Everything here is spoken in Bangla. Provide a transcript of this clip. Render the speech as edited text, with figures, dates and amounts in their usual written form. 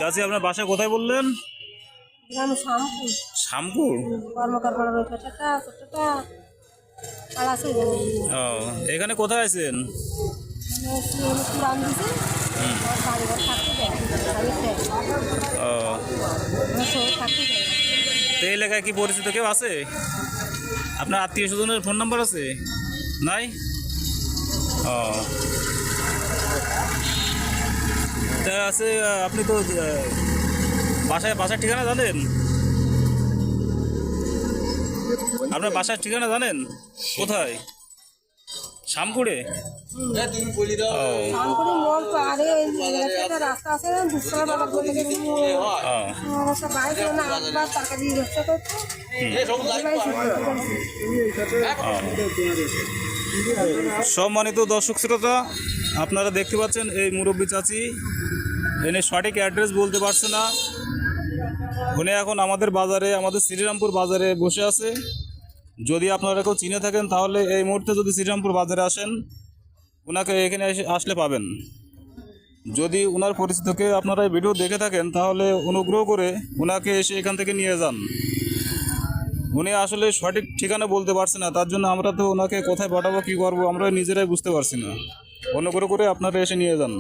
চাচি আপনার বাসা কোথায় বললেন? গ্রাম শ্যামপুর। শ্যামপুর? কর্মকার পাড়ার ওই পাশাটা ছোটটা পাড়া আছে। ও, এখানে কোথায় আছেন? পুরান দিছে বাড়ি ঘর থাকতে দেয় ও, থাকতে দেয়। তো এই এলাকায় কি পরিচিত কেউ আছে? আপনার আত্মীয় স্বজনের ফোন নাম্বার আছে? নাই? ও, তা আছে। আপনি তো বাসার ঠিকানা জানেন? আপনার বাসার ঠিকানা জানেন কোথায়? শ্যামপুরে? ও, শ্যামপুরে মোড় পাড়ে একটা রাস্তা আছে না, দুশো বাবার বলে ও, বাইক না একবার তরকারি ব্যবসা করতো। সম্মানিত দর্শক শ্রোতা, আপনারা দেখতে পাচ্ছেন এই মুরব্বী চাচি এনে সঠিক অ্যাড্রেস বলতে পারছে না। উনি এখন আমাদের বাজারে, আমাদের শ্রীরামপুর বাজারে বসে আছে। যদি আপনারা কেউ চিনে থাকেন তাহলে এই মুহূর্তে যদি শ্রীরামপুর বাজারে আসেন, ওনাকে এখানে আসলে পাবেন। যদি ওনার পরিচিতকে আপনারা এই ভিডিও দেখে থাকেন তাহলে অনুগ্রহ করে ওনাকে এসে এখান থেকে নিয়ে যান। উনি আসলে সঠিক ঠিকানা বলতে পারছে না, তার জন্য আমরা তো ওনাকে কোথায় পাঠাবো, কী করবো আমরা নিজেরাই বুঝতে পারছি না। অনুগ্রহ করে আপনারা এসে নিয়ে যান।